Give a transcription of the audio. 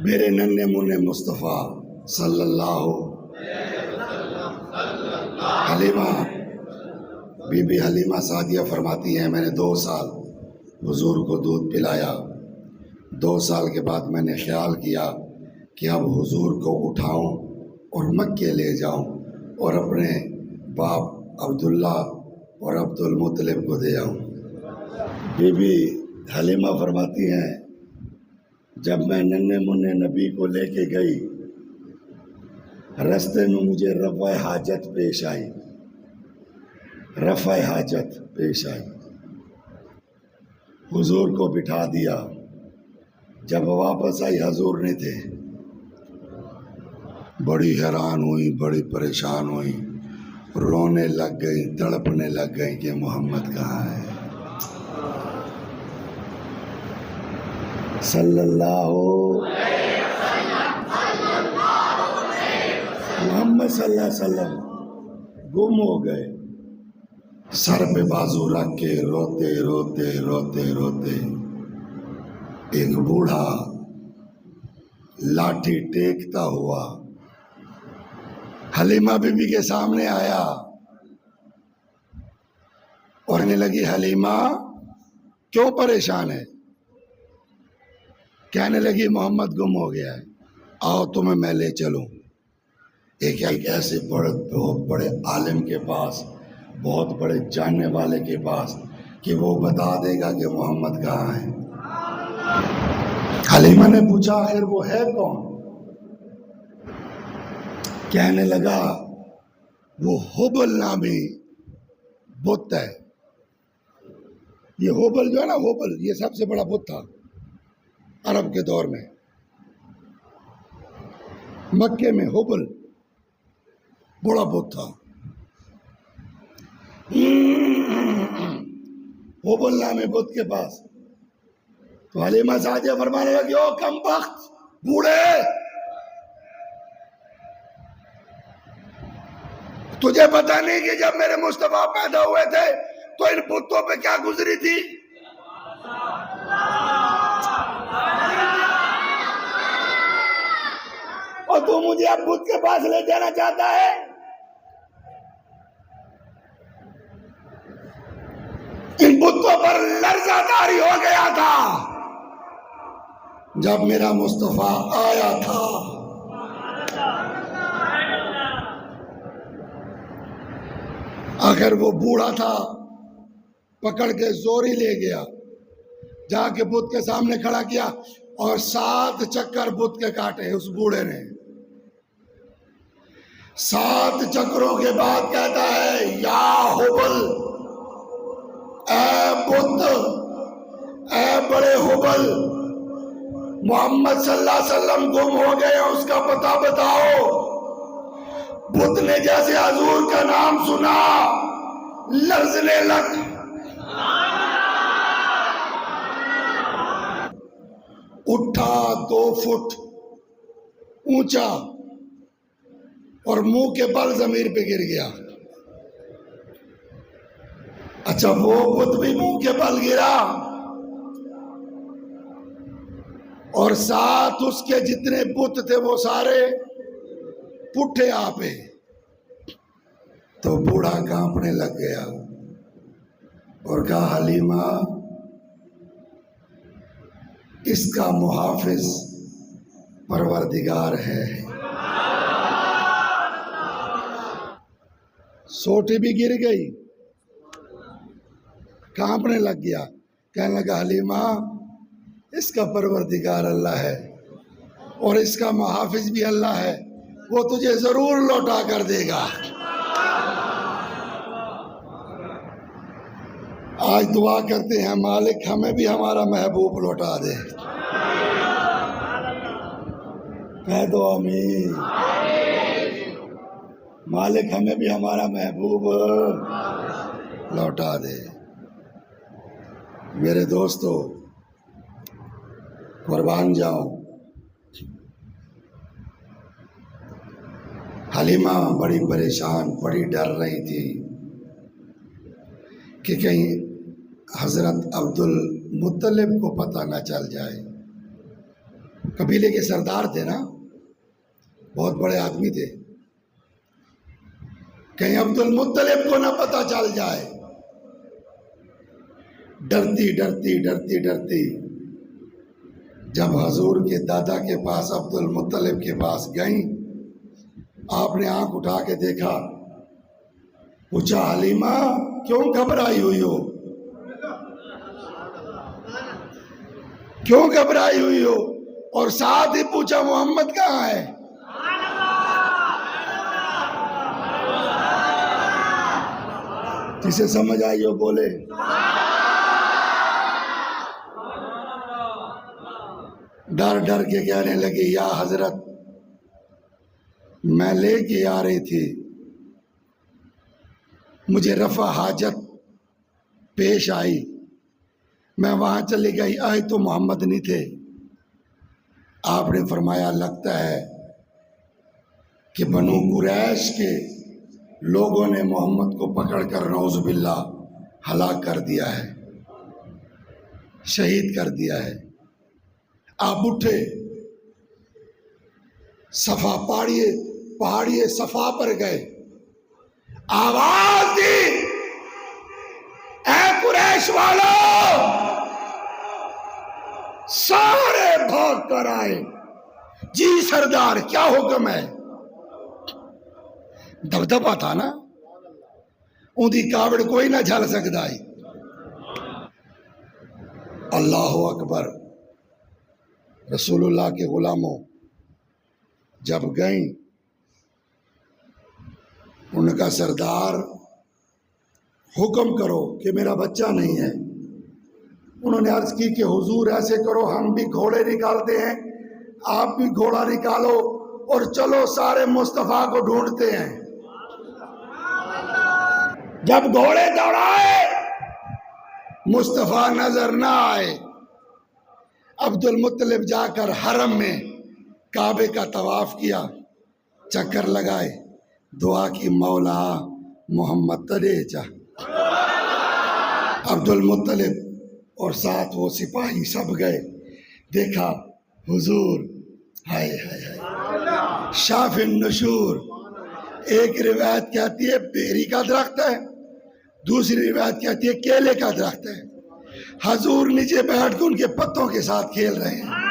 میرے ننھے منھے مصطفیٰ صلی اللہ Halima be be Halima Sadia فرماتی ہیں میں نے 2 سال حضور کو دودھ پلایا. 2 سال کے بعد میں نے خیال کیا کہ اب حضور کو اٹھاؤں اور مکے لے جاؤں اور اپنے باپ عبداللہ اور عبد المطلب کو دے آؤں. بی بی حلیمہ فرماتی ہیں جب میں ننھے منھے نبی کو لے کے گئی رستے میں مجھے رفع حاجت پیش آئی. رفع حاجت پیش آئی. حضور کو بٹھا دیا. جب واپس آئی حضور نہیں تھے. بڑی حیران ہوئی, بڑی پریشان ہوئی, رونے لگ گئی, تڑپنے لگ گئی کہ محمد کہاں ہے صلی اللہ محمد صلی اللہ علیہ وسلم گم ہو گئے. سر پہ بازو رکھ کے روتے روتے روتے روتے ایک بوڑھا لاٹھی ٹیکتا ہوا حلیمہ بی بی کے سامنے آیا اور کہنے لگی حلیمہ کیوں پریشان ہے؟ کہنے لگی محمد گم ہو گیا ہے, آؤ تمہیں میں لے چلوں ایک ایسے بہت بڑے عالم کے پاس, بہت بڑے جاننے والے کے پاس کہ وہ بتا دے گا کہ محمد کہاں ہے. حلیمہ نے پوچھا آخر وہ ہے کون؟ کہنے لگا وہ حبل نامی بت ہے. یہ حبل جو ہے نا, حبل یہ سب سے بڑا بت تھا عرب کے دور میں. مکے میں حبل بڑا بت تھا. حبل نامی بت کے پاس تو حلیمہ سعدیہ فرمانے لگی او کم بخت بوڑھے, تجھے پتہ نہیں کہ جب میرے مصطفیٰ پیدا ہوئے تھے تو ان بتوں پہ کیا گزری تھی؟ اور تو مجھے اب بت کے پاس لے جانا چاہتا ہے؟ ان بتوں پر لرزہ طاری ہو گیا تھا جب میرا مصطفیٰ آیا تھا. آخر وہ بوڑھا تھا, پکڑ کے زوری لے گیا, جا کے بت کے سامنے کھڑا کیا اور 7 چکر بت کے کاٹے اس بوڑھے نے. 7 چکروں کے بعد کہتا ہے یا حبل, اے بت, اے بڑے حبل, محمد صلی اللہ علیہ وسلم گم ہو گئے, اس کا پتہ بتاؤ. بت نے جیسے حضور کا نام سنا لرزنے لگ. اٹھا 2 فٹ اونچا اور منہ کے بل زمین پہ گر گیا. اچھا وہ بت بھی منہ کے بل گرا اور ساتھ اس کے جتنے بت تھے وہ سارے پٹھے آپے. تو بوڑھا کانپنے لگ گیا اور کہا حلیمہ اس کا محافظ پروردگار ہے. سوٹی بھی گر گئی, کانپنے لگ گیا. کہنے لگا حلیمہ اس کا پروردگار اللہ ہے اور اس کا محافظ بھی اللہ ہے, وہ تجھے ضرور لوٹا کر دے گا. آج دعا کرتے ہیں مالک ہمیں بھی ہمارا محبوب لوٹا دے. کہہ دو آمین. مالک ہمیں بھی ہمارا محبوب لوٹا دے. میرے دوستو قربان جاؤں, حلیمہ بڑی پریشان, بڑی ڈر رہی تھی کہ کہیں حضرت عبد المطلب کو پتہ نہ چل جائے. قبیلے کے سردار تھے نا، بہت بڑے آدمی تھے. کہیں عبد المطلب کو نہ پتہ چل جائے. ڈرتی ڈرتی ڈرتی ڈرتی جب حضور کے دادا کے پاس عبد المطلب کے پاس گئیں، آپ نے آنکھ اٹھا کے دیکھا. پوچھا حلیمہ کیوں گھبرائی ہوئی ہو؟ کیوں گھبرائی ہوئی ہو؟ اور ساتھ ہی پوچھا محمد کہاں ہے؟ جسے سمجھ آئی ہو بولے. ڈر ڈر کے کہنے لگے یا حضرت میں لے کے آ رہی تھی، مجھے رفع حاجت پیش آئی، میں وہاں چلی گئی، آئی تو محمد نہیں تھے. آپ نے فرمایا لگتا ہے کہ بنو قریش کے لوگوں نے محمد کو پکڑ کر نعوذ باللہ ہلاک کر دیا ہے، شہید کر دیا ہے. آپ اٹھے، صفا پہاڑی صفا پر گئے، آواز دی اے قریش والو، سارے بھاگ کر آئے. جی سردار کیا حکم ہے؟ دبدبا تھا نا، اندھی کاوڑ کوئی نہ جھل سکتا ہے. اللہ اکبر. رسول اللہ کے غلاموں جب گئیں، ان کا سردار حکم کرو کہ میرا بچہ نہیں ہے. انہوں نے عرض کی کہ حضور ایسے کرو، ہم بھی گھوڑے نکالتے ہیں، آپ بھی گھوڑا نکالو اور چلو سارے مصطفیٰ کو ڈھونڈتے ہیں. جب گھوڑے دوڑائے مصطفیٰ نظر نہ آئے. عبد المطلب جا کر حرم میں کعبے کا طواف کیا، چکر لگائے، دعا کی مولا محمد ترے جا. عبد المطلب اور ساتھ وہ سپاہی سب گئے، دیکھا حضور ہائے ہائے ہائے شاف النشور. ایک روایت کہتی ہے بیری کا درخت ہے، دوسری روایت کہتی ہے کیلے کا درخت ہے. حضور نیچے بیٹھ کے ان کے پتوں کے ساتھ کھیل رہے ہیں.